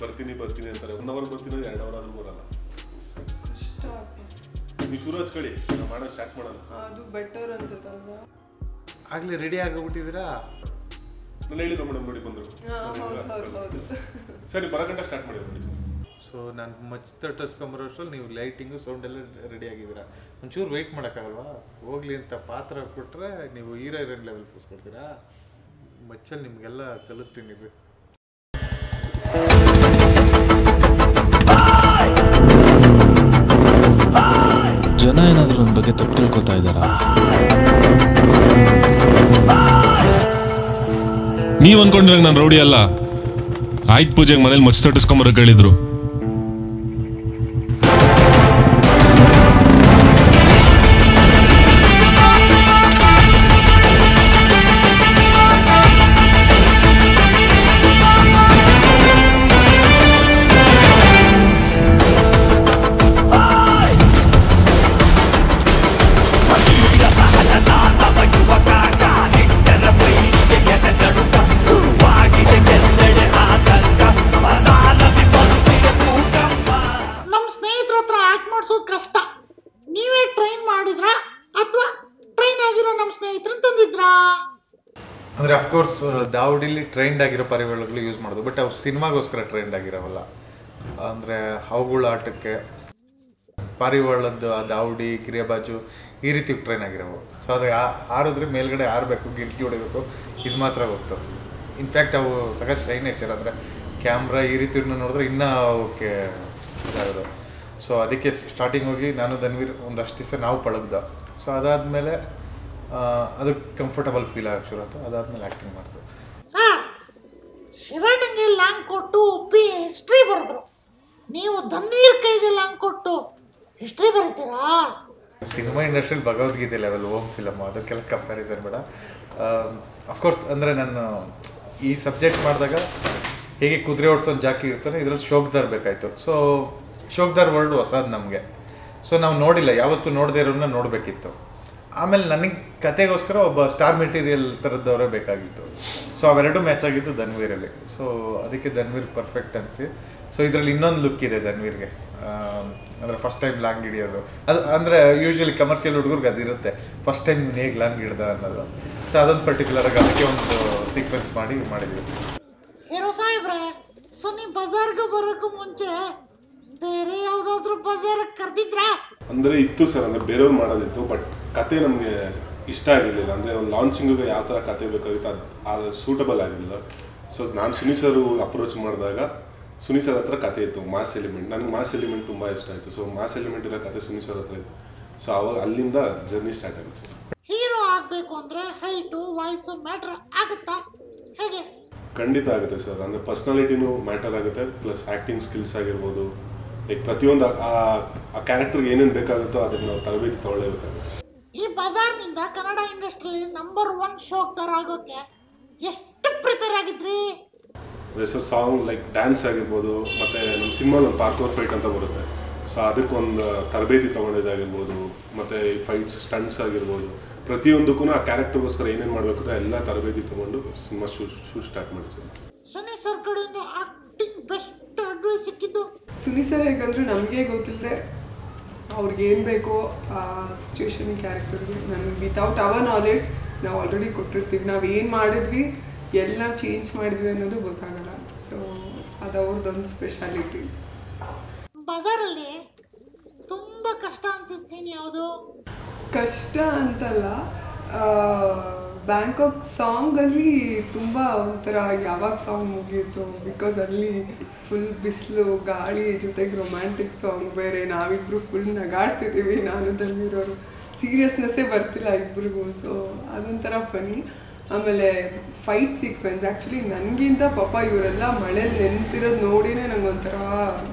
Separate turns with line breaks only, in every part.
ಬರ್ತೀನಿ ಅಂತಾರೆ. 1 ಅವರ್ ಬರ್ತೀನಿ, 2 ಅವರ್ ಆದ್ರೂ ಬರಲ್ಲ.
ಕಷ್ಟ.
ನೀವು ಶುರು ಹಚ್ಕೊಳ್ಳಿ, ನಾವು ಮಾಡೋದು ಸ್ಟಾರ್ಟ್ ಮಾಡೋಣ.
ಅದು ಬೆಟರ್ ಅನ್ಸುತ್ತಲ್ವಾ?
ಆಗಲೇ ರೆಡಿ ಆಗಿಬಿಟ್ಟಿದ್ದೀರಾ?
ನಾನು ಹೇಳಿದ್ರು ಮೇಡಮ್, ನೋಡಿ ಬಂದರು.
ಹೌದು.
ಸರಿ, ಬರೋಗಂಟ ಸ್ಟಾರ್ಟ್ ಮಾಡಿ ನೋಡಿ ಸರ್.
ಸೊ ನಾನು ತಟ್ಟಿಸ್ಕೊಂಬರೋ ಅಷ್ಟರಲ್ಲಿ ನೀವು ಲೈಟಿಂಗು ಸೌಂಡ್ ಎಲ್ಲ ರೆಡಿ ಆಗಿದ್ದೀರಾ. ಒಂಚೂರು ವೆಯ್ಟ್ ಮಾಡೋಕ್ಕಾಗಲ್ವಾ? ಹೋಗ್ಲಿ ಅಂತ ಪಾತ್ರ ಕೊಟ್ಟರೆ ನೀವು ಹೀರೋಯಿನ್ ಲೆವೆಲ್ ಕೂರಿಸ್ಕೊಡ್ತೀರಾ? ಮಚ್ಚಲ್ಲಿ ನಿಮಗೆಲ್ಲ ಕಲಿಸ್ತೀನಿ ರೀ.
ಜನ ಏನಾದರೂ ನನ್ನ ಬಗ್ಗೆ ತಪ್ಪು ತಿಳ್ಕೊತಾ ಇದ್ದಾರಾ?
ನೀವು ಅನ್ಕೊಂಡ್ರೆ ನಾನು ರೌಡಿ ಅಲ್ಲ. ಆಯ್ತು, ಪೂಜೆಗೆ ಮನೇಲಿ ಮಚ್ಚ ತಟ್ಟಿಸ್ಕೊಂಬರಕ್ಕೆ ಹೇಳಿದ್ರು.
ಅಂದರೆ ಅಫ್ಕೋರ್ಸ್ ದಾವಡಿಲಿ ಟ್ರೈಂಡ್ ಆಗಿರೋ ಪರಿವಾರಗಳು ಯೂಸ್ ಮಾಡೋದು, ಬಟ್ ಅವ್ರು ಸಿನಿಮಾಗೋಸ್ಕರ ಟ್ರೈಂಡ್ ಆಗಿರೋವಲ್ಲ. ಅಂದರೆ ಅವುಗಳ ಆಟಕ್ಕೆ ಪಾರಿವಾಳದ್ದು ಆ ದಾವಡಿ, ಗಿರಿಯಬಾಜು ಈ ರೀತಿ ಟ್ರೈನ್ ಆಗಿರೋವು. ಸೊ ಅದು ಹಾರಿದ್ರೆ ಮೇಲ್ಗಡೆ ಹಾರಬೇಕು, ಗಿರ್ಗಿ ಹೊಡಿಬೇಕು, ಇದು ಮಾತ್ರ ಗೊತ್ತು. ಇನ್ಫ್ಯಾಕ್ಟ್ ಅವು ಸಾಕಷ್ಟು ಶೈ ನೇಚರ್. ಅಂದರೆ ಕ್ಯಾಮ್ರಾ ಈ ರೀತಿ ನೋಡಿದ್ರೆ ಇನ್ನೂ ಅವಕ್ಕೆ ಇದಾಗೋದು. ಸೊ ಅದಕ್ಕೆ ಸ್ಟಾರ್ಟಿಂಗ್ ಹೋಗಿ ನಾನು ಧನ್ವೀರ್ ಒಂದಷ್ಟು ದಿವಸ ನಾವು ಪಳಗ್ದ. ಸೊ ಅದಾದಮೇಲೆ ಅದು ಕಂಫರ್ಟಬಲ್ ಫೀಲ್ ಆಗಕ್ಕೆ ಶುರು ಆಯಿತು. ಅದಾದಮೇಲೆ ಆ್ಯಕ್ಟಿಂಗ್ ಮಾಡಿದ್ರು.
ಸರ್, ಶಿವಣ್ಣಂಗೆ ಲಾಂಗ್ ಕೊಟ್ಟು ಒಪ್ಪಿ ಹಿಸ್ಟ್ರಿ ಬರೆದ್ರು. ನೀವು ಧನ್ವೀರ್ ಕೈಗೆ ಲಾಂಗ್ ಕೊಟ್ಟು ಹಿಸ್ಟ್ರಿ ಬರೀತೀರಾ?
ಸಿನಿಮಾ ಇಂಡಸ್ಟ್ರಿಯಲ್ಲಿ ಭಗವದ್ಗೀತೆ ಲೆವೆಲ್ ಹೋಮ್ ಫಿಲಮ್, ಅದಕ್ಕೆಲ್ಲ ಕಂಪ್ಯಾರಿಸನ್ ಬೇಡ. ಅಫ್ಕೋರ್ಸ್ ಅಂದರೆ ನಾನು ಈ ಸಬ್ಜೆಕ್ಟ್ ಮಾಡಿದಾಗ ಹೇಗೆ ಕುದುರೆ ಓಡಿಸೋದು ಜಾಕಿ ಇರ್ತಾನೆ, ಇದರಲ್ಲಿ ಶೋಕ್ದಾರ್ ಬೇಕಾಯಿತು. ಸೊ ಶೋಕ್ದಾರ್ ವರ್ಲ್ಡ್ ಹೊಸದು ನಮಗೆ. ಸೊ ನಾವು ನೋಡಿಲ್ಲ, ಯಾವತ್ತೂ ನೋಡದೇ ಇರೋನ್ನ ನೋಡಬೇಕಿತ್ತು. ಆಮೇಲೆ ನನಗೆ ಕತೆಗೋಸ್ಕರ ಒಬ್ಬ ಸ್ಟಾರ್ ಮೆಟೀರಿಯಲ್ ಥರದ್ದವರೇ ಬೇಕಾಗಿತ್ತು. ಸೊ ಅವೆರಡು ಮ್ಯಾಚ್ ಆಗಿದ್ದು ಧನ್ವೀರಲ್ಲಿ. ಸೊ ಅದಕ್ಕೆ ಧನ್ವೀರ್ ಪರ್ಫೆಕ್ಟ್ ಅನಿಸಿ. ಸೊ ಇದರಲ್ಲಿ ಇನ್ನೊಂದು ಲುಕ್ ಇದೆ ಧನ್ವೀರ್ಗೆ. ಅಂದರೆ ಫಸ್ಟ್ ಟೈಮ್ ಲಾಂಗ್ ಹಿಡಿಯೋದು, ಅದು ಅಂದರೆ ಯೂಶ್ವಲಿ ಕಮರ್ಷಿಯಲ್ ಹುಡುಗರಿಗೆ ಅದಿರುತ್ತೆ, ಫಸ್ಟ್ ಟೈಮ್ ಹೇಗೆ ಲಾಂಗ್ ಹಿಡ್ದ ಅನ್ನೋದು. ಸೊ ಅದೊಂದು ಪರ್ಟಿಕ್ಯುಲರಾಗಿ ಅದಕ್ಕೆ ಒಂದು ಸೀಕ್ವೆನ್ಸ್ ಮಾಡಿದ್ವಿ.
ಹೀರೋ ಸಾಹೇಬ್ರೆ, ಸೊ ನೀವು ಬಜಾರ್ಗೆ ಬರೋಕ್ಕೂ ಮುಂಚೆ ಬೇರೆ ಯಾವುದಾದ್ರೂ ಬಜಾರಿಗೆ ಕರೆದಿದ್ರಾ?
ಅಂದರೆ ಇತ್ತು ಸರ್, ಅಂದರೆ ಬೇರೆಯವ್ರು ಮಾಡೋದಿತ್ತು. ಬಟ್ ಕತೆ ನಮಗೆ ಇಷ್ಟ ಆಗಿರಲಿಲ್ಲ. ಅಂದರೆ ಒಂದು ಲಾಂಚಿಂಗಿಗೆ ಯಾವ ಥರ ಕತೆ ಬೇಕಾಗಿತ್ತು ಅದು ಸೂಟಬಲ್ ಆಗಿರಲಿಲ್ಲ. ಸೊ ನಾನು ಸುನಿ ಸರ್ ಅಪ್ರೋಚ್ ಮಾಡಿದಾಗ ಸುನಿ ಸರ್ ಹತ್ರ ಕತೆ ಇತ್ತು, ಮಾಸ್ ಎಲಿಮೆಂಟ್. ನನಗೆ ಮಾಸ್ ಎಲಿಮೆಂಟ್ ತುಂಬ ಇಷ್ಟ ಆಯಿತು. ಸೊ ಮಾಸ್ ಎಲಿಮೆಂಟ್ ಇರೋ ಕತೆ ಸುನಿ ಸರ್ ಹತ್ರ ಇತ್ತು. ಸೊ ಅವಾಗ ಅಲ್ಲಿಂದ ಜರ್ನಿ ಸ್ಟಾರ್ಟ್ ಆಗುತ್ತೆ ಸರ್.
ಹೀರೋ ಆಗಬೇಕು ಅಂದರೆ ಹೈಟು ವಾಯ್ಸು ಮ್ಯಾಟ್ರ್ ಆಗುತ್ತಾ ಹೇಗೆ?
ಖಂಡಿತ ಆಗುತ್ತೆ ಸರ್. ಅಂದರೆ ಪರ್ಸ್ನಾಲಿಟಿನೂ ಮ್ಯಾಟರ್ ಆಗುತ್ತೆ, ಪ್ಲಸ್ ಆ್ಯಕ್ಟಿಂಗ್ ಸ್ಕಿಲ್ಸ್ ಆಗಿರ್ಬೋದು. ಲೈಕ್ ಪ್ರತಿಯೊಂದು ಆ ಕ್ಯಾರೆಕ್ಟರ್ಗೆ ಏನೇನು ಬೇಕಾಗುತ್ತೋ ಅದನ್ನು ನಾವು ತರಬೇತಿ ತಗೊಳ್ಳೇಬೇಕಾಗುತ್ತೆ.
ಈ ಬಜಾರ್ನಿಂದ ಕನ್ನಡ ಇಂಡಸ್ಟ್ರಿಯಲ್ಲಿ ನಂಬರ್ 1 ಶೋಕ್ದಾರ್ ಆಗೋಕ್ಕೆ ಎಷ್ಟು ಪ್ರಿಪೇರ್ ಆಗಿದ್ರಿ?
ಅದೇ ಸರ್, ಸಾಂಗ್ ಲೈಕ್ ಡ್ಯಾನ್ಸ್ ಆಗಿರ್ಬೋದು, ಮತ್ತು ನಮ್ಮ ಸಿನಿಮಾದಲ್ಲಿ ಒಂದು ಪಾರ್ಕೋರ್ ಫೈಟ್ ಅಂತ ಬರುತ್ತೆ. ಸೊ ಅದಕ್ಕೊಂದು ತರಬೇತಿ ತೊಗೊಂಡಿದ್ದಾಗಿರ್ಬೋದು, ಮತ್ತು ಫೈಟ್ಸ್ ಸ್ಟಂಟ್ಸ್ ಆಗಿರ್ಬೋದು, ಪ್ರತಿಯೊಂದಕ್ಕೂ ಆ ಕ್ಯಾರೆಕ್ಟರ್ಗೋಸ್ಕರ ಏನೇನು ಮಾಡಬೇಕು ಎಲ್ಲ ತರಬೇತಿ ತೊಗೊಂಡು ಸಿನಿಮಾ ಶೂಟ್ ಸ್ಟಾರ್ಟ್ ಮಾಡಿದ್ವಿ.
ಸುನಿ ಸರ್ ಕಡೆಯಿಂದ ಆಕ್ಟಿಂಗ್ ಬೆಸ್ಟ್ ಅಡ್ವೈಸ್ ಸಿಕ್ಕಿದ್ದು?
ಸುನಿ ಸರ್ ಹೇಗಂದ್ರೆ ನಮಗೆ ಗೊತ್ತಿಲ್ಲದೆ ಅವ್ರಿಗೆ ಏನು ಬೇಕೋ ಆ ಸಿಚುವೇಶನ್ ಕ್ಯಾರೆಕ್ಟರ್ಗೆ ನಮ್ಗೆ ವಿತೌಟ್ ಅವರ್ ನಾಲೆಡ್ಜ್ ನಾವು ಆಲ್ರೆಡಿ ಕೊಟ್ಟಿರ್ತೀವಿ. ನಾವು ಏನು ಮಾಡಿದ್ವಿ, ಎಲ್ಲ ಚೇಂಜ್ ಮಾಡಿದ್ವಿ ಅನ್ನೋದು ಗೊತ್ತಾಗಲ್ಲ. ಸೊ ಅದು ಅವ್ರದ್ದೊಂದು ಸ್ಪೆಷಾಲಿಟಿ.
ಬಜಾರಲ್ಲಿ ತುಂಬ ಕಷ್ಟ ಅನ್ಸಿದ ಸೀನ್ ಯಾವುದು?
ಕಷ್ಟ ಅಂತಲ್ಲ, ಬ್ಯಾಂಕಾಕ್ ಸಾಂಗಲ್ಲಿ ತುಂಬ ಒಂಥರ ಯಾವಾಗ ಸಾಂಗ್ ಮುಗಿಯಿತು, ಬಿಕಾಸ್ ಅಲ್ಲಿ ಫುಲ್ ಬಿಸಿಲು ಗಾಳಿ ಜೊತೆಗೆ ರೊಮ್ಯಾಂಟಿಕ್ ಸಾಂಗ್ ಬೇರೆ. ನಾವಿಬ್ಬರು ಫುಲ್ ನಗಾಡ್ತಿದ್ದೀವಿ, ನಾನು ಧನ್ವೀರವರು. ಸೀರಿಯಸ್ನೆಸ್ಸೇ ಬರ್ತಿಲ್ಲ ಇಬ್ಬರಿಗೂ. ಸೊ ಅದೊಂಥರ ಫನಿ. ಆಮೇಲೆ ಫೈಟ್ ಸೀಕ್ವೆನ್ಸ್ ಆ್ಯಕ್ಚುಲಿ ನನಗಿಂತ ಪಾಪ ಇವರೆಲ್ಲ ಮಳೇಲಿ ನೆನ್ತಿರೋದು ನೋಡಿನೇ ನಂಗೊಂಥರ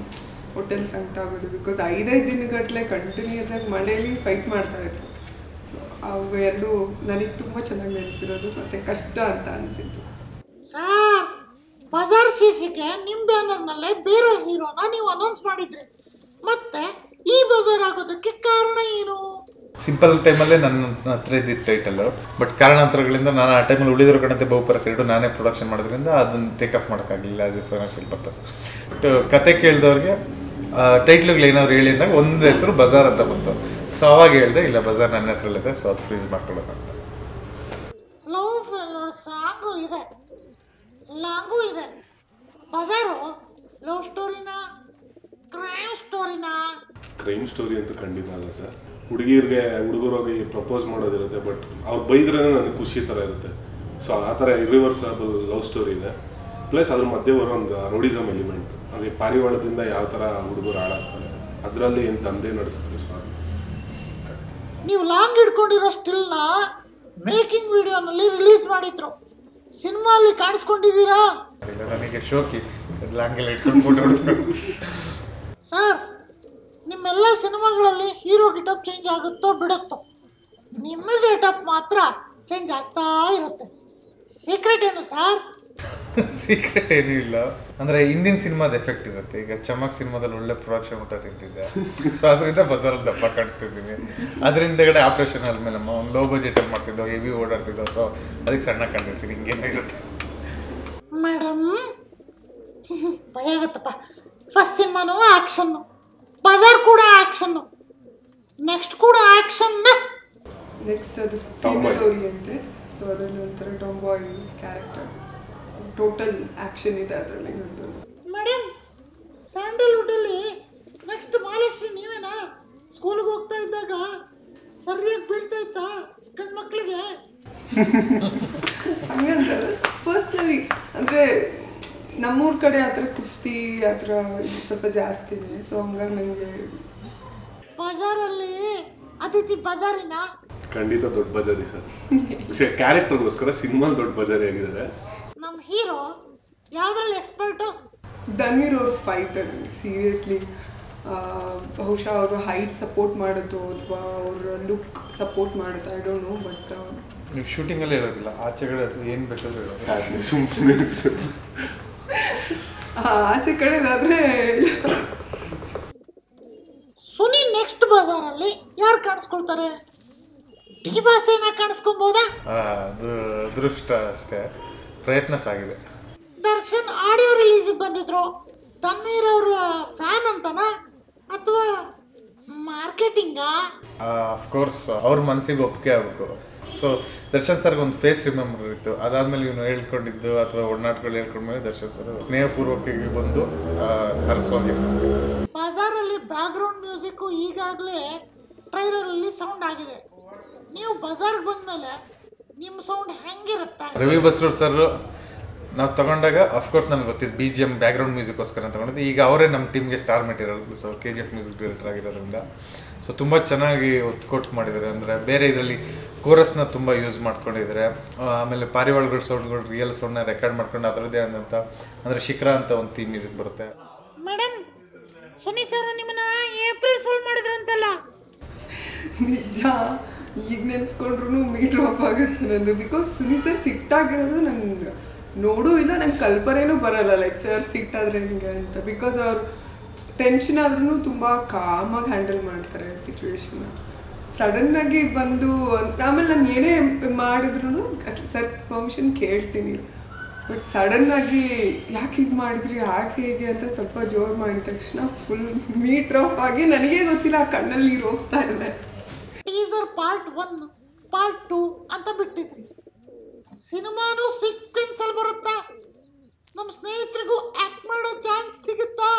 ಹೋಟೆಲ್ ಸಂಕಟ ಆಗೋದು. ಬಿಕಾಸ್ 5 ದಿನಗಟ್ಟಲೆ ಕಂಟಿನ್ಯೂಸ್ ಆಗಿ ಮಳೆಯಲ್ಲಿ ಫೈಟ್ ಮಾಡ್ತಾಯಿದ್ರು. ಸೊ ಅವು ಎರಡು ನನಗೆ ತುಂಬ ಚೆನ್ನಾಗಿ ನೆನಪಿರೋದು ಮತ್ತು ಕಷ್ಟ ಅಂತ ಅನಿಸಿತ್ತು.
ಸರ್, ಬಜಾರ್ ಶೀರ್ಷಿಕೆ ನಿಮ್ಮ ಬ್ಯಾನರ್ನಲ್ಲೇ ಬೇರೆ ಹೀರೋನ ನೀವು ಅನೌನ್ಸ್ ಮಾಡಿದ್ರಿ, ಮತ್ತೆ ಈ ಬಜಾರ್ ಆಗೋದಕ್ಕೆ ಕಾರಣ ಏನು?
ಸಿಂಪಲ್ ಟೈಮಲ್ಲೇ ನನ್ನ ಹತ್ರ ಇದ್ದಿದ್ದು ಟೈಟಲ್ಲು. ಬಟ್ ಕಾರಣಾಂತರಗಳಿಂದ ನಾನು ಆ ಟೈಮಲ್ಲಿ ಉಳಿದಿರೋ ಕಣತೆ ಬಹುಪರ ಕ್ರೀಡು ನಾನೇ ಪ್ರೊಡಕ್ಷನ್ ಮಾಡೋದ್ರಿಂದ ಅದನ್ನು ಟೇಕ್ ಆಫ್ ಮಾಡೋಕ್ಕಾಗಲಿಲ್ಲ as a financial purpose. But ಕತೆ ಕೇಳಿದವ್ರಿಗೆ ಟೈಟ್ಲ್ಗಳು ಏನಾದ್ರು ಹೇಳಿ ಅಂದಾಗ ಒಂದು ಹೆಸರು ಬಜಾರ್ ಅಂತ ಬಂತು. ಸೊ ಅವಾಗ ಹೇಳಿದೆ ಇಲ್ಲ ಬಜಾರ್ ನನ್ನ ಹೆಸರಲ್ಲಿದೆ, ಸೊ ಅದು ಫ್ರೀಸ್ ಮಾಡ್ಕೊಳ್ಳೋದಂತ.
ಲವ್ ಫೇಲ್ಯೂರ್ ಸಾಂಗು ಇದೆ, ಲಾಂಗು ಇದೆ. ಬಜಾರು ಲವ್ ಸ್ಟೋರಿನಾ ಕ್ರೈಮ್ ಸ್ಟೋರಿನಾ?
ಕ್ರೈಮ್ ಸ್ಟೋರಿ ಅಂತ ಖಂಡಿತ ಅಲ್ಲ ಸರ್. ಹುಡುಗರಿಗೆ ಪ್ರಪೋಸ್ ಮಾಡೋದಿರುತ್ತೆ, ಬಟ್ ಅವ್ರು ಬೈದ್ರೇ ನನಗೆ ಖುಷಿ ಥರ ಇರುತ್ತೆ. ಸೊ ಆ ಥರ ಇರ್ರಿವರ್ಸಬಲ್ ಲವ್ ಸ್ಟೋರಿ ಇದೆ. ಪ್ಲಸ್ ಅದ್ರ ಮಧ್ಯೆ ಬರೋ ಒಂದು ರೋಡಿಸಮ್ ಎಲಿಮೆಂಟ್, ಅಂದರೆ ಪಾರಿವಾಳದಿಂದ ಯಾವ ಥರ ಹುಡುಗರು ಹಾಳಾಗ್ತಾರೆ, ಅದರಲ್ಲಿ ಏನು ದಂಧೆ ನಡೆಸ್ತಾರೆ. ಸೊ
ನೀವು ಲಾಂಗ್ ಹಿಡ್ಕೊಂಡಿರೋ ಸ್ಟಿಲ್ನ ಮೇಕಿಂಗ್ ವಿಡಿಯೋನಲ್ಲಿ ರಿಲೀಸ್ ಮಾಡಿದ್ರು, ಸಿನಿಮಾಲ್ಲಿ ಕಾಣಿಸ್ಕೊಂಡಿದ್ದೀರಾ?
ಇಲ್ಲ, ನನಗೆ ಶೋಕಿ ಲಾಂಗೆಲ್ಲ ಇಟ್ಕೊಂಡು ಫೋಟೋ ಹೊಡಿಸ್ಕೊಂಡು.
ಸರ್, ನಿಮ್ಮೆಲ್ಲ ಸಿನಿಮಾಗಳಲ್ಲಿ ಹೀರೋ ಗೆಟಪ್ ಚೇಂಜ್ ಆಗುತ್ತೋ ಬಿಡುತ್ತೋ, ನಿಮ್ಮ ಗೆಟಪ್ ಮಾತ್ರ ಚೇಂಜ್ ಆಗ್ತಾ ಇರುತ್ತೆ. ಸೀಕ್ರೆಟ್ ಏನು ಸರ್?
ಸೀಕ್ರೆಟ್ ಏನೂ ಇಲ್ಲ. ಅಂದರೆ ಹಿಂದಿನ ಸಿನಿಮಾದ ಎಫೆಕ್ಟ್ ಇರುತ್ತೆ. ಈಗ ಚಮಕ್ ಸಿನಿಮಾದಲ್ಲಿ ಒಳ್ಳೆ ಪ್ರೊಡಕ್ಷನ್ ಊಟ ತಿಂತಿದ್ದೆ, ಸೊ ಅದರಿಂದ ಬಜಾರಲ್ಲಿ ದಪ್ಪ ಕಾಣಿಸ್ತಿದ್ದೀನಿ. ಅದರಿಂದಗಡೆ ಆಪ್ರೇಷನ್ ಆದಮೇಲೆ ಒಂದು ಲೋ ಬಜೆಟಲ್ಲಿ ಮಾಡ್ತಿದ್ದೋ, ಹೆವಿ ಓಡಾಡ್ತಿದ್ದೋ, ಸೊ ಅದಕ್ಕೆ ಸಣ್ಣ ಕಂಡಿರ್ತೀನಿ. ಹಿಂಗೇನೋ ಇರುತ್ತೆ
ಮೇಡಮ್. ಭಯ ಆಗುತ್ತಪ್ಪ. ಫಸ್ಟ್ ಸಿನಿಮಾನು ಆ್ಯಕ್ಷನ್ನು, ಬಜಾರ್ ಕೂಡ ಆ್ಯಕ್ಷನ್ನು, ನೆಕ್ಸ್ಟ್ ಕೂಡ ಆ್ಯಕ್ಷನ್.
ನೆಕ್ಸ್ಟ್ ಅದು ಫೀಮೇಲ್ ಓರಿಯೆಂಟೆಡ್, ಸೊ ಅದರಲ್ಲಿ ಒಂಥರ ಟಾಂಬಾಯ್ ಕ್ಯಾರೆಕ್ಟರ್, ಟೋಟಲ್ ಆ್ಯಕ್ಷನ್ ಇದೆ ಅದರಲ್ಲಿ. ಒಂದು
ಮೇಡಮ್, ಸ್ಯಾಂಡಲ್ವುಡಲ್ಲಿ ನೆಕ್ಸ್ಟ್ ಮಾಲಾಶ್ರೀ ನೀವೇನಾ? ಸ್ಕೂಲ್ಗೆ ಹೋಗ್ತಾ ಇದ್ದಾಗ ಸರಿಯಾಗಿ ಬೀಳ್ತಾ ಇತ್ತಾ ಗಂಡ್ಮಕ್ಳಿಗೆ?
ಹಂಗೆ ಅಂತಲ್ಲ, ಪರ್ಸ್ನಲಿ ಅಂದರೆ ನಮ್ಮೂರ ಕಡೆ ಆ ಥರ ಕುಸ್ತಿ ಆ ಥರ ಸ್ವಲ್ಪ ಜಾಸ್ತಿನೇ. ಸೊ ಹಂಗಾಗಿ ನನಗೆ
ಬಜಾರಲ್ಲಿ ಅತಿಥಿ ಬಜಾರಿನ
ಖಂಡಿತ ದೊಡ್ಡ ಬಜಾರಿ ಸರ್. ಕ್ಯಾರೆಕ್ಟರ್ಗೋಸ್ಕರ ಸಿನಿಮಾಲ್ ದೊಡ್ಡ ಬಜಾರಿ ಆಗಿದ್ದಾರೆ.
ನಮ್ಮ ಹೀರೋ ಯಾವುದ್ರಲ್ಲಿ ಎಕ್ಸ್ಪರ್ಟು?
ಧನ್ವೀರ್ ಅವ್ರ ಫೈಟಲ್ಲಿ ಸೀರಿಯಸ್ಲಿ ಬಹುಶಃ ಅವರು ಹೈಟ್ ಸಪೋರ್ಟ್ ಮಾಡೋದು ಅಥವಾ ಅವ್ರ ಲುಕ್ ಸಪೋರ್ಟ್ ಮಾಡುತ್ತೆ, ಐ ಡೋಂಟ್ ನೋ. ಬಟ್
ನೀವು ಶೂಟಿಂಗಲ್ಲೇ ಇರೋದಿಲ್ಲ, ಆಚೆಗಡೆ ಏನು ಬೇಕಾದ್ರೂ ಇರೋದು.
ಸುಮ್ಮನೆ
ಆಚೆ ಕಡೆದಾದರೆ
ಸುನಿ ನೆಕ್ಸ್ಟ್ ಬಜಾರಲ್ಲಿ ಯಾರು ಕಾಣಿಸ್ಕೊಳ್ತಾರೆ? ಡಿ ಬಾಸೇನ ಕಾಣಿಸ್ಕೊಬೋದಾ?
ಅದು ಅದೃಷ್ಟ ಅಷ್ಟೇ, ಪ್ರಯತ್ನ ಸಾಗಿದೆ.
ದರ್ಶನ್ ಆಡಿಯೋ ರಿಲೀಸಿಗೆ ಬಂದಿದ್ರು, ತನ್ವೀರ್ ಅವ್ರ ಫ್ಯಾನ್ ಅಂತನಾ ಅಥವಾ ಮಾರ್ಕೆಟಿಂಗಾ?
ಅಫ್ಕೋರ್ಸ್ ಅವ್ರ ಮನಸ್ಸಿಗೆ ಒಪ್ಪಿಗೆ ಆಗಬೇಕು. ಸೊ ದರ್ಶನ್ ಸರ್ಗೆ ಒಂದು ಫೇಸ್ ರಿಮೆಂಬರ್ ಇತ್ತು. ಅದಾದ್ಮೇಲೆ ಇವನು ಹೇಳ್ಕೊಂಡಿದ್ದು ಅಥವಾ ಒಡನಾಟಗಳು ಹೇಳ್ಕೊಂಡ್ಮೇಲೆ ದರ್ಶನ್ ಸರ್ ಸ್ನೇಹಪೂರ್ವಕವಾಗಿ ಬಂದು ಹರಿಸೋಗಿದ್ದು.
ಬಜಾರಲ್ಲಿ ಬ್ಯಾಕ್ಗ್ರೌಂಡ್ ಮ್ಯೂಸಿಕ್ಕು ಈಗಾಗಲೇ ಟ್ರೈಲರಲ್ಲಿ ಸೌಂಡ್ ಆಗಿದೆ. ನೀವು ಬಜಾರ್ಗೆ ಬಂದಮೇಲೆ ನಿಮ್ಮ ಸೌಂಡ್ ಹೆಂಗಿರುತ್ತೆ?
ರವಿ ಬಸ್ರೂರ್ ಸರ್ ನಾವು ತಗೊಂಡಾಗ ಅಫ್ಕೋರ್ಸ್ ನನಗೆ ಗೊತ್ತಿದ್ದು BGM ಬ್ಯಾಕ್ಗ್ರೌಂಡ್ ಮ್ಯೂಸಿಕ್ಗೋಸ್ಕರ ತಗೊಂಡಿದ್ದು. ಈಗ ಅವರೇ ನಮ್ಮ ಟೀಮ್ಗೆ star material. So KGF music director ಆಗಿರೋದ್ರಿಂದ ಸೊ ತುಂಬ ಚೆನ್ನಾಗಿ ಒತ್ತು ಕೊಟ್ಟು ಮಾಡಿದ್ದಾರೆ. ಅಂದರೆ ಬೇರೆ ಇದರಲ್ಲಿ ಕೋರಸ್ನ ತುಂಬ ಯೂಸ್ ಮಾಡ್ಕೊಂಡಿದ್ದಾರೆ. ಆಮೇಲೆ ಪಾರಿವಾಳಗಳ ಸೌಂಡ್ಗಳು ರಿಯಲ್ ಸೌಂಡ್ನ ರೆಕಾರ್ಡ್ ಮಾಡ್ಕೊಂಡು ಅದರದ್ದೇ ಆದಂಥ ಅಂದರೆ ಶಿಖರ ಅಂತ ಒಂದು ಥೀಮ್ ಮ್ಯೂಸಿಕ್ ಬರುತ್ತೆ.
ಮೇಡಮ್, ಸುನಿ ಸರ್ ನಿಮ್ಮನ್ನ ಏಪ್ರಿಲ್ ಫುಲ್ ಮಾಡಿದ್ರಂತಲ್ಲ?
ನಿಜ, ಈಗ ನೆನೆಸ್ಕೊಂಡ್ರು ಮೀಟ್ರ್ ಆಫ್ ಆಗುತ್ತೆ ನಂದು. ಬಿಕಾಸ್ ಸುನಿ ಸರ್ ಸಿಟ್ಟಾಗಿರೋದು ನಂಗೆ ನೋಡೂ ಇಲ್ಲ, ನಂಗೆ ಕಲ್ಪನೆನೂ ಬರಲ್ಲ ಲೈಕ್ ಸರ್ ಸಿಟ್ಟಾದ್ರೆ ಹಿಂಗೆ ಅಂತ. ಬಿಕಾಸ್ ಅವ್ರು ಟೆನ್ಷನ್ ಆದ್ರೂ ತುಂಬ ಕಾಮಾಗಿ ಹ್ಯಾಂಡಲ್ ಮಾಡ್ತಾರೆ ಸಿಚುವೇಶನ್ನ. ಸಡನ್ನಾಗಿ ಬಂದು ಆಮೇಲೆ ನಾನು ಏನೇ ಮಾಡಿದ್ರು ಸರ್ ಪರ್ಮಿಷನ್ ಕೇಳ್ತೀನಿ, ಬಟ್ ಸಡನ್ನಾಗಿ ಯಾಕೆ ಇದು ಮಾಡಿದ್ರಿ ಯಾಕೆ ಹೇಗೆ ಅಂತ ಸ್ವಲ್ಪ ಜೋರು ಮಾಡಿದ ತಕ್ಷಣ ಫುಲ್ ಮೀಟ್ರ್ ಆಫ್ ಆಗಿ ನನಗೇ ಗೊತ್ತಿಲ್ಲ ಆ ಕಣ್ಣಲ್ಲಿ ನೀರು ಹೋಗ್ತಾ ಇದೆ.
ಟೀಸರ್ ಪಾರ್ಟ್ 1 ಪಾರ್ಟ್ 2 ಅಂತ ಬಿಟ್ಟಿದ್ರಿ. ಸಿನಿಮಾನು ಸೀಕ್ವೆನ್ಸಲ್ಲಿ ಬರುತ್ತಾ? ನಮ್ಮ ಸ್ನೇಹಿತರಿಗೂ ಆಕ್ಟ್ ಮಾಡೋ ಚಾನ್ಸ್ ಸಿಗುತ್ತಾ?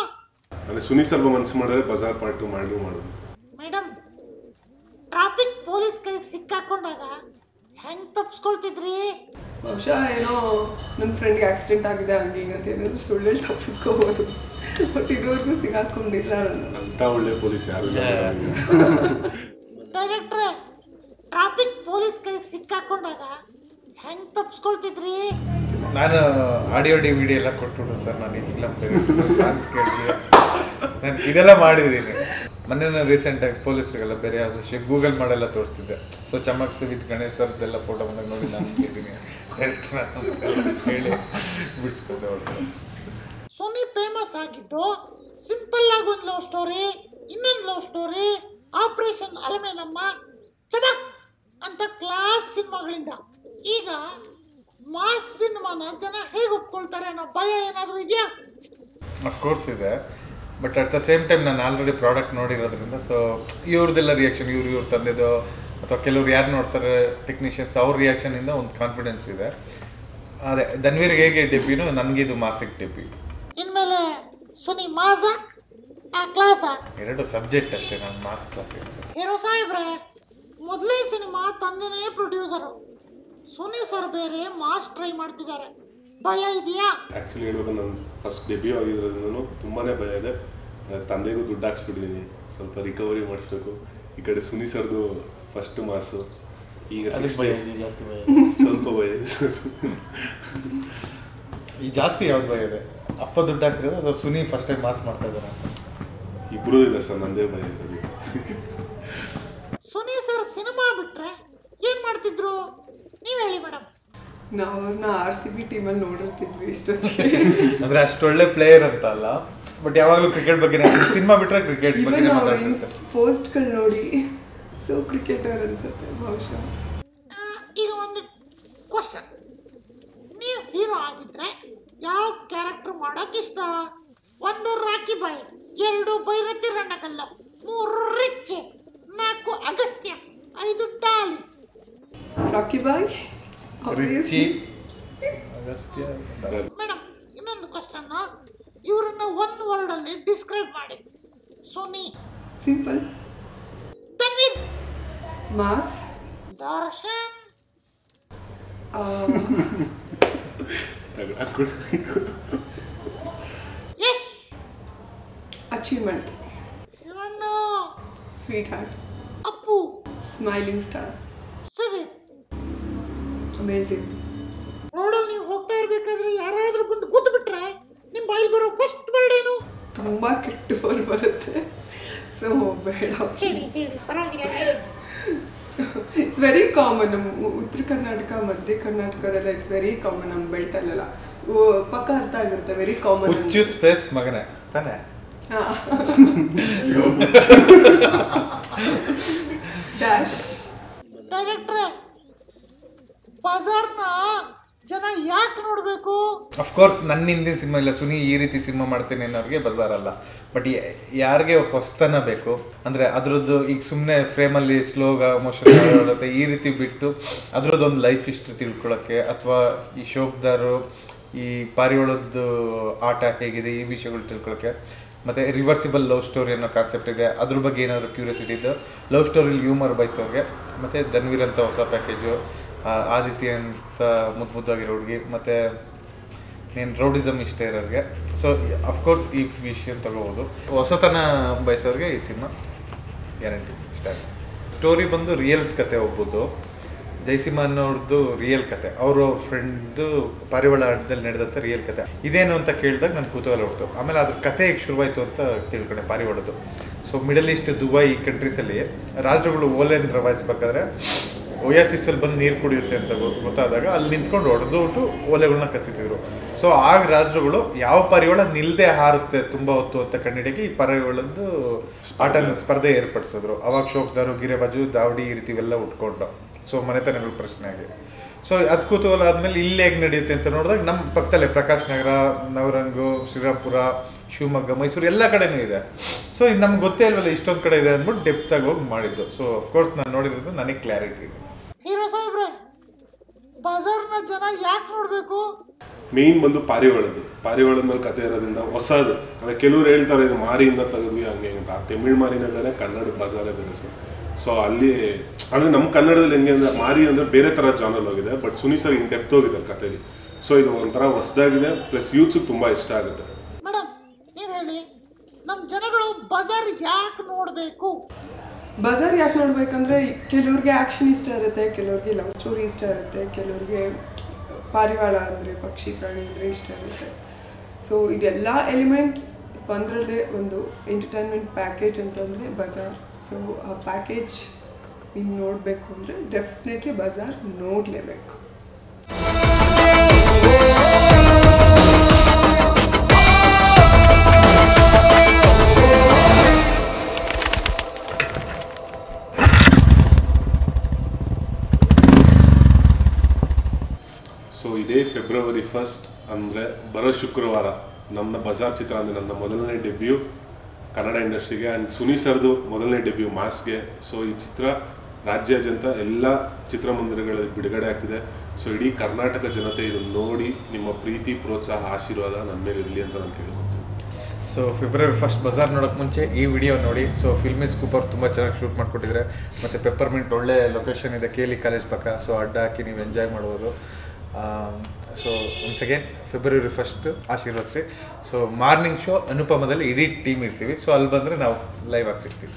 ಅಂದರೆ ಸುನಿ ಸರ್ವ ಮನಸ್ಸು ಮಾಡಿದ್ರೆ ಬಜಾರ್ ಪಾರ್ಟ್ 2 ಮಾಡೋದು.
ಮೇಡಮ್, ಟ್ರಾಫಿಕ್ ಪೊಲೀಸ್ ಕೈಗೆ ಸಿಕ್ಕಾಕೊಂಡಾಗ ಹೆಂಗೆ ತಪ್ಪಿಸ್ಕೊಳ್ತಿದ್ರಿ?
ಬಹುಶಃ ಏನೋ ನನ್ನ ಫ್ರೆಂಡ್ಗೆ ಆಕ್ಸಿಡೆಂಟ್ ಆಗಿದೆ ಹಂಗೆ ಹಿಂಗೆ ಅಂತ ಏನಾದರೂ ಸುಳ್ಳಲ್ಲಿ ತಪ್ಪಿಸ್ಕೋಬೋದು, ಬಟ್ ಇದುವರೆಗೂ ಸಿಗಾಕೊಂಡಿಲ್ಲ ನಾನು.
ಅಂತ ಒಳ್ಳೆ ಪೊಲೀಸ್ ಯಾರು ಇಲ್ಲ.
ಡೈರೆಕ್ಟ್ರೆ, ಟ್ರಾಫಿಕ್ ಪೊಲೀಸ್ ಕೈಗೆ ಸಿಕ್ಕಾಕೊಂಡಾಗ ಹೆಂಗೆ ತಪ್ಪಿಸ್ಕೊಳ್ತಿದ್ರಿ?
ನಾನು ಆಡಿಯೋ DVD ಎಲ್ಲ ಕೊಟ್ಬಿಟ್ಟು ಸರ್ ನಾನು ಈ ಫಿಲಮ್ ಸಾಂಗ್ಸ್ ಕೇಳಿದ್ವಿ, ನಾನು ಇದೆಲ್ಲ ಮಾಡಿದ್ದೀನಿ. ಮೊನ್ನೆ ನಾನು ರೀಸೆಂಟಾಗಿ ಪೊಲೀಸರಿಗೆಲ್ಲ ಬೇರೆ ಯಾವುದು ಗೂಗಲ್ ಮಾಡೆಲ್ಲ ತೋರಿಸ್ತಿದ್ದೆ. ಸೊ ಚಮಕ್ ವಿತ್ ಗಣೇಶ್ ಸರ್ದೆಲ್ಲ ಫೋಟೋ ಬಂದಾಗ ನೋಡಿ ನಾನು ಕೇಳಿದ್ದೀನಿ ಹೇಳಿ ಬಿಡಿಸ್ಕೊಂಡೆ ಒಳಗೆ.
ಸುನಿ ಫೇಮಸ್ ಆಗಿದ್ದು ಸಿಂಪಲ್ ಆಗಿ ಒಂದು ಲವ್ ಸ್ಟೋರಿ, ಇನ್ನೊಂದು ಲವ್ ಸ್ಟೋರಿ, ಆಪರೇಷನ್ ಅಲಮೇಲಮ್ಮ, ಚಮಕ್ ಅಂತ ಕ್ಲಾಸ್ ಸಿನಿಮಾಗಳಿಂದ ಈಗ ಮಾಸ್ ಸಿನಿಮಾನ ಜನ ಹೇಗೆ ಒಪ್ಕೊಳ್ತಾರೆ ಅನ್ನೋ ಭಯ ಏನಾದರೂ ಇದೆಯಾ?
ಅಫ್ಕೋರ್ಸ್ ಇದೆ, but at the same time ನಾನು ಆಲ್ರೆಡಿ ಪ್ರಾಡಕ್ಟ್ ನೋಡಿರೋದ್ರಿಂದ ಸೊ ಇವ್ರದ್ದೆಲ್ಲ ರಿಯಾಕ್ಷನ್ ಇವ್ರು ತಂದಿದ್ದು ಅಥವಾ ಕೆಲವ್ರು ಯಾರು ನೋಡ್ತಾರೆ ಟೆಕ್ನಿಷಿಯನ್ಸ್ ಅವ್ರ ರಿಯಾಕ್ಷನಿಂದ ಒಂದು ಕಾನ್ಫಿಡೆನ್ಸ್ ಇದೆ. ಅದೇ ಧನ್ವೀರ್ಗೆ ಹೇಗೆ ಡೆಬ್ಯೂನು ನನಗಿದು ಮಾಸಿಕ್ ಡೆಬ್ಯೂ.
ಇನ್ಮೇಲೆ ಸುನಿ ಮಾಸ ಆ ಕ್ಲಾಸ
ಎರಡು ಸಬ್ಜೆಕ್ಟ್ ಅಷ್ಟೇ, ನಾನು ಮಾಸ್ ಕ್ಲಾಸ್.
ಹೀರೋ ಸಾಹೇಬ್ರೆ, ಮೊದಲೇ ಸಿನಿಮಾ ತಂದೆನೇ ಪ್ರೊಡ್ಯೂಸರು, ಸುನಿ ಸರ್ ಬೇರೆ ಮಾಸ್ ಟ್ರೈ ಮಾಡ್ತಿದ್ದಾರೆ, ಭಯ ಇದೆಯಾ?
ಆ್ಯಕ್ಚುಲಿ ಹೇಳ್ಬೇಕು, ನಾನು ಫಸ್ಟ್ ಡೆಬ್ಯೂ ಆಗಿರೋದ್ರಿಂದ ತುಂಬಾ ಭಯ ಇದೆ. ತಂದೆಗೂ ದುಡ್ಡು ಹಾಕ್ಸ್ಬಿಟ್ಟಿದ್ದೀನಿ, ಸ್ವಲ್ಪ ರಿಕವರಿ ಮಾಡಿಸ್ಬೇಕು. ಈ ಕಡೆ ಸುನಿ ಸರ್ದು ಫಸ್ಟ್ ಮಾಸು, ಈಗ ಸ್ವಲ್ಪ ಭಯ ಇದೆ ಸರ್.
ಈ ಜಾಸ್ತಿ ಯಾವ್ದು ಭಯ ಇದೆ, ಅಪ್ಪ ದುಡ್ಡು ಹಾಕ್ತಿರೋದು ಅಥವಾ ಸುನಿ ಫಸ್ಟ್ ಟೈಮ್ ಮಾಸ್ ಮಾಡ್ತಾ ಇದ್ದಾರೆ?
ಇಬ್ಬರೂ ಇಲ್ಲ ಸರ್, ನಂದೇ ಭಯ ಇರೋದು.
ಸುನಿ ಸರ್ ಸಿನಿಮಾ ಬಿಟ್ರೆ ಏನ್ ಮಾಡ್ತಿದ್ರು ನೀವ್ ಹೇಳಿ ಮೇಡಮ್.
ನಾವು ಅವ್ರನ್ನ RCB ಟೀಮಲ್ಲಿ ನೋಡಿರ್ತಿದ್ವಿ ಇಷ್ಟೊತ್ತಿಗೆ.
ಅಂದ್ರೆ ಅಷ್ಟೊಳ್ಳೆ ಪ್ಲೇಯರ್ ಅಂತ ಅಲ್ಲ, ಬಟ್ ಯಾವಾಗಲೂ ಕ್ರಿಕೆಟ್ ಬಗ್ಗೆ ಸಿನಿಮಾ ಬಿಟ್ರೆ ಕ್ರಿಕೆಟ್ ಬಗ್ಗೆ
ಪೋಸ್ಟ್ಗಳು ನೋಡಿ ಸೊ ಕ್ರಿಕೆಟರ್ ಅನ್ಸುತ್ತೆ ಬಹುಶಃ.
ಈಗ ಒಂದು ಕ್ವಶನ್, ನೀವು ಹೀರೋ ಆಗಿದ್ರೆ ಯಾವ ಕ್ಯಾರೆಕ್ಟರ್ ಮಾಡಕ್ ಇಷ್ಟ? 1 Rocky Bhai, 2 Bhairathi Ranagal, 3 Rich, 4 Agastya, 5 Daali.
Rocky Bhai
madam, ಇನ್ನೊಂದು ಕ್ವಶನ್, ಇವ್ರನ್ನ 1 ವರ್ಡ್ ಅಲ್ಲಿ ಡಿಸ್ಕ್ರೈಬ್ ಮಾಡಿ. Suni
simple,
Tanveer
mass,
Darshan Yash,
achievement,
Shivanna,
sweet heart,
Appu,
smiling star,
Sudeep.
Amazing.
ರೋಡಲ್ಲಿ ನೀವು ಹೋಗ್ತಾ ಇರ್ಬೇಕಾದ್ರೆ ಯಾರಾದ್ರೂ ಬಂದು ಕೂತು ಬಿಟ್ರೆ ನಿಮ್ ಬಾಯಲ್ಲಿ ಬರೋ ಫಸ್ಟ್ ವರ್ಡ್ ಏನು?
ತುಂಬ ಕೆಟ್ಟ ವರ್ಡ್ ಬರುತ್ತೆ, ಸೊ ಬೇಡ. ಇಟ್ಸ್ ವೆರಿ ಕಾಮನ್ ನಮ್ಮ ಉತ್ತರ ಕರ್ನಾಟಕ, ಮಧ್ಯ ಕರ್ನಾಟಕದಲ್ಲ ಇಟ್ಸ್ ವೆರಿ ಕಾಮನ್. ನಮ್ಮ ಬೆಳ್ತಲ್ಲೆಲ್ಲ ಪಕ್ಕ ಅರ್ಥ ಆಗಿರುತ್ತೆ, ವೆರಿ ಕಾಮನ್.
ಹುಚ್ಚು ಸ್ಪೇಸ್ ಮಗನೇ ತಾನೆ.
ಡ್ಯಾಶ್.
ಡೈರೆಕ್ಟ್ರೆ, ಬಜಾರ್ನ ಜನ ಯಾಕೆ ನೋಡಬೇಕು?
ಅಫ್ಕೋರ್ಸ್ ನನ್ನ ಹಿಂದಿನ ಸಿನಿಮಾ ಇಲ್ಲ, ಸುನಿ ಈ ರೀತಿ ಸಿನಿಮಾ ಮಾಡ್ತೇನೆ ಅನ್ನೋರಿಗೆ ಬಜಾರ್ ಅಲ್ಲ. ಬಟ್ ಯಾರಿಗೆ ಹೊಸ್ತನ ಬೇಕು ಅಂದರೆ ಅದ್ರದ್ದು ಈಗ ಸುಮ್ಮನೆ ಫ್ರೇಮಲ್ಲಿ ಸ್ಲೋಗ ಮೋಷನ್ ಹೇಳುತ್ತೆ ಈ ರೀತಿ ಬಿಟ್ಟು ಅದ್ರದ್ದೊಂದು ಲೈಫ್ ಹಿಸ್ಟ್ರಿ ತಿಳ್ಕೊಳ್ಳೋಕ್ಕೆ, ಅಥವಾ ಈ ಶೋಕ್ದಾರು ಈ ಪಾರಿವಾಳದ್ದು ಆಟ ಹೇಗಿದೆ ಈ ವಿಷಯಗಳು ತಿಳ್ಕೊಳ್ಳೋಕ್ಕೆ, ಮತ್ತು ರಿವರ್ಸಿಬಲ್ ಲವ್ ಸ್ಟೋರಿ ಅನ್ನೋ ಕಾನ್ಸೆಪ್ಟ್ ಇದೆ, ಅದ್ರ ಬಗ್ಗೆ ಏನಾದರೂ ಕ್ಯೂರಿಯಾಸಿಟಿ ಇದ್ದು ಲವ್ ಸ್ಟೋರಿಲಿ ಹ್ಯೂಮರ್ ಬಯಸೋರಿಗೆ, ಮತ್ತು ಧನ್ವೀರ್ ಅಂತ ಹೊಸ ಪ್ಯಾಕೇಜು, ಆದಿತ್ಯ ಅಂತ ಮುದ್ದಾಗಿರೋ ಹುಡುಗಿ, ಮತ್ತು ನೀನು ರೌಡಿಸಮ್ ಇಷ್ಟ ಇರೋರಿಗೆ. ಸೊ ಅಫ್ಕೋರ್ಸ್ ಈ ವಿಷಯ ತಗೋಬೋದು. ಹೊಸತನ ಬಯಸೋರಿಗೆ ಈ ಸಿನಿಮಾ ಗ್ಯಾರಂಟಿ ಇಷ್ಟ ಆಗುತ್ತೆ. ಸ್ಟೋರಿ ಬಂದು ರಿಯಲ್ ಕತೆ ಹೋಗ್ಬೋದು. ಜಯಸಿಂಹ ಅನ್ನೋರ್ದು ರಿಯಲ್ ಕತೆ, ಅವರು ಫ್ರೆಂಡ್ದು ಪಾರಿವಾಳ ಆಟದಲ್ಲಿ ನಡೆದಂಥ ರಿಯಲ್ ಕತೆ ಇದೇನು ಅಂತ ಕೇಳಿದಾಗ ನನ್ನ ಕುತೂಹಲ ಹೊಡ್ತು. ಆಮೇಲೆ ಅದ್ರ ಕತೆ ಹೇಗೆ ಶುರುವಾಯಿತು ಅಂತ ತಿಳ್ಕೊಂಡೆ ಪಾರಿವಾಳದ್ದು. ಸೊ ಮಿಡಲ್ ಈಸ್ಟ್, ದುಬೈ ಈ ಕಂಟ್ರೀಸಲ್ಲಿ ರಾಜ್ರುಗಳು ಓಲೆನ ರವಾಯಿಸ್ಬೇಕಾದ್ರೆ ಒಯಾಸಿಸಲ್ಲಿ ಬಂದು ನೀರು ಕುಡಿಯುತ್ತೆ ಅಂತ ಗೊತ್ತಾದಾಗ ಅಲ್ಲಿ ನಿಂತ್ಕೊಂಡು ಹೊಡೆದುಬಿಟ್ಟು ಓಲೆಗಳನ್ನ ಕಸಿತಿದ್ರು. ಸೊ ಆಗ ರಾಜ್ರುಗಳು ಯಾವ ಪಾರಿವಾಳ ನಿಲ್ಲದೆ ಹಾರುತ್ತೆ ತುಂಬ ಹೊತ್ತು ಅಂತ ಕಂಡುಹಿಡಿಯೋಕೆ ಈ ಪಾರಿವಾಳದ್ದು ಆಟನ ಸ್ಪರ್ಧೆ ಏರ್ಪಡಿಸಿದ್ರು. ಅವಾಗ ಶೋಕ್ದಾರು, ಗಿರೆಬಾಜು, ದಾವಡಿ ಈ ರೀತಿ ಇವೆಲ್ಲ ಉಟ್ಕೊಂಡು ಸೊ ಮನೆತನಗಳ ಪ್ರಶ್ನೆ ಆಗಿ. ಸೊ ಅದು ಕುತೂಹಲ ಆದಮೇಲೆ ಇಲ್ಲಿ ಹೇಗೆ ನಡೆಯುತ್ತೆ ಅಂತ ನೋಡಿದಾಗ ನಮ್ಮ ಪಕ್ಕದಲ್ಲೇ ಪ್ರಕಾಶ್ ನಗರ, ನವರಂಗು, ಶ್ರೀರಾಮ್ಪುರ, ಶಿವಮೊಗ್ಗ, ಮೈಸೂರು ಎಲ್ಲ ಕಡೆನೂ ಇದೆ. ಸೊ ಇದು ನಮ್ಗೆ ಗೊತ್ತೇ ಇಲ್ವಲ್ಲ ಇಷ್ಟೊಂದು ಕಡೆ ಇದೆ ಅಂದ್ಬಿಟ್ಟು ಡೆಪ್ತಾಗಿ ಹೋಗಿ ಮಾಡಿದ್ದು. ಸೊ ಅಫ್ಕೋರ್ಸ್ ನಾನು ನೋಡಿರೋದು ನನಗೆ ಕ್ಲಾರಿಟಿ ಇದೆ.
ಹೀರೋ ಸಾಹೇಬ್ರೆ, ಬಜಾರ್ನ ಜನ ಯಾಕೆ ನೋಡಬೇಕು?
ಮೇಯ್ನ್ ಬಂದು ಪಾರಿವಾಳದ ಮೇಲೆ ಕತೆ ಇರೋದ್ರಿಂದ ಹೊಸದು. ಅಂದರೆ ಕೆಲವ್ರು ಹೇಳ್ತಾರೆ ಇದು ಮಾರಿಯಿಂದ ತೆಗೆದ್ವಿ ಹಂಗೆ ಅಂತ. ಆ ತಮಿಳ್ ಮಾರಿನೇ ಬೇರೆ, ಕನ್ನಡದ ಬಜಾರೇ ಬೇರೆ ಸರ್. ಸೊ ಅಲ್ಲಿ ಅಂದರೆ ನಮ್ಮ ಕನ್ನಡದಲ್ಲಿ ಹೆಂಗೆ ಅಂದರೆ ಮಾರಿ ಅಂದರೆ ಬೇರೆ ಥರ ಜಾನಲ್ ಹೋಗಿದೆ, but Suni sir in depth ಹೋಗಿದೆ ಕಥೆಲಿ. ಸೊ ಇದು ಒಂಥರ ಹೊಸದಾಗಿದೆ, ಪ್ಲಸ್ ಯೂತ್ಸಿಗೆ ತುಂಬ ಇಷ್ಟ ಆಗುತ್ತೆ.
ಮೇಡಮ್ ನೀವು ಹೇಳಿ, ನಮ್ಮ ಜನಗಳು ಬಜಾರ್ ಯಾಕೆ ನೋಡಬೇಕು?
ಬಜಾರ್ ಯಾಕೆ ನೋಡ್ಬೇಕಂದ್ರೆ ಕೆಲವ್ರಿಗೆ ಆ್ಯಕ್ಷನ್ ಇಷ್ಟ ಇರುತ್ತೆ, ಕೆಲವ್ರಿಗೆ ಲವ್ ಸ್ಟೋರಿ ಇಷ್ಟ ಇರುತ್ತೆ, ಕೆಲವ್ರಿಗೆ ಪಾರಿವಾಳ ಅಂದರೆ ಪಕ್ಷಿ ಪ್ರಾಣಿ ಅಂದರೆ ಇಷ್ಟ ಇರುತ್ತೆ. ಸೊ ಇದೆಲ್ಲ ಎಲಿಮೆಂಟ್ ಒಂದರಲ್ಲೇ ಒಂದು ಎಂಟರ್ಟೈನ್ಮೆಂಟ್ ಪ್ಯಾಕೇಜ್ ಅಂತಂದರೆ ಬಜಾರ್. ಸೊ ಆ ಪ್ಯಾಕೇಜ್ ನೀವು ನೋಡಬೇಕು ಅಂದರೆ ಡೆಫಿನೆಟ್ಲಿ ಬಜಾರ್ ನೋಡಲೇಬೇಕು.
ಇದೇ ಫೆಬ್ರವರಿ 1 ಅಂದರೆ ಬರೋ ಶುಕ್ರವಾರ ನನ್ನ ಬಜಾರ್ ಚಿತ್ರ ಅಂದರೆ ನನ್ನ ಮೊದಲನೇ ಡೆಬ್ಯೂ ಕನ್ನಡ ಇಂಡಸ್ಟ್ರಿಗೆ ಆ್ಯಂಡ್ ಸುನಿ ಸರ್ದು ಮೊದಲನೇ ಡೆಬ್ಯೂ ಮಾಸ್ಗೆ. ಸೊ ಈ ಚಿತ್ರ ರಾಜ್ಯಾದ್ಯಂತ ಎಲ್ಲ ಚಿತ್ರಮಂದಿರಗಳಲ್ಲಿ ಬಿಡುಗಡೆ ಆಗ್ತಿದೆ. ಸೊ ಇಡೀ ಕರ್ನಾಟಕ ಜನತೆ ಇದನ್ನು ನೋಡಿ ನಿಮ್ಮ ಪ್ರೀತಿ, ಪ್ರೋತ್ಸಾಹ, ಆಶೀರ್ವಾದ ನನ್ನ ಮೇಲೆ ಇರಲಿ ಅಂತ ನಾನು ಕೇಳ್ಕೊತೀನಿ.
ಸೊ ಫೆಬ್ರವರಿ 1 ಬಜಾರ್ ನೋಡೋಕ್ಕೆ ಮುಂಚೆ ಈ ವಿಡಿಯೋ ನೋಡಿ. ಸೊ ಫಿಲ್ಮಿಸ್ ಕೂಪರ್ ತುಂಬ ಚೆನ್ನಾಗಿ ಶೂಟ್ ಮಾಡಿಕೊಟ್ಟಿದ್ದಾರೆ. ಮತ್ತು ಪೆಪ್ಪರ್ಮಿಂಟ್ ಒಳ್ಳೆ ಲೊಕೇಶನ್ ಇದೆ, KLE ಕಾಲೇಜ್ ಪಕ್ಕ. ಸೊ ಅಡ್ಡ ಹಾಕಿ ನೀವು ಎಂಜಾಯ್ ಮಾಡ್ಬೋದು. ಸೊ ಒನ್ಸ್ ಅಗೇನ್ ಫೆಬ್ರವರಿ 1 ಆಶೀರ್ವದಿಸಿ. ಸೊ ಮಾರ್ನಿಂಗ್ ಶೋ ಅನುಪಮದಲ್ಲಿ ಇಡೀ ಟೀಮ್ ಇರ್ತೀವಿ. ಸೊ ಅಲ್ಲಿ ಬಂದರೆ ನಾವು ಲೈವ್ ಆಗಿ ಸಿಗ್ತೀವಿ.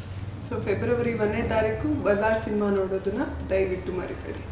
ಸೊ ಫೆಬ್ರವರಿ 1ನೇ ತಾರೀಕು ಬಜಾರ್ ಸಿನಿಮಾ ನೋಡೋದನ್ನ ದಯವಿಟ್ಟು ಮರಿಬೇಡಿ.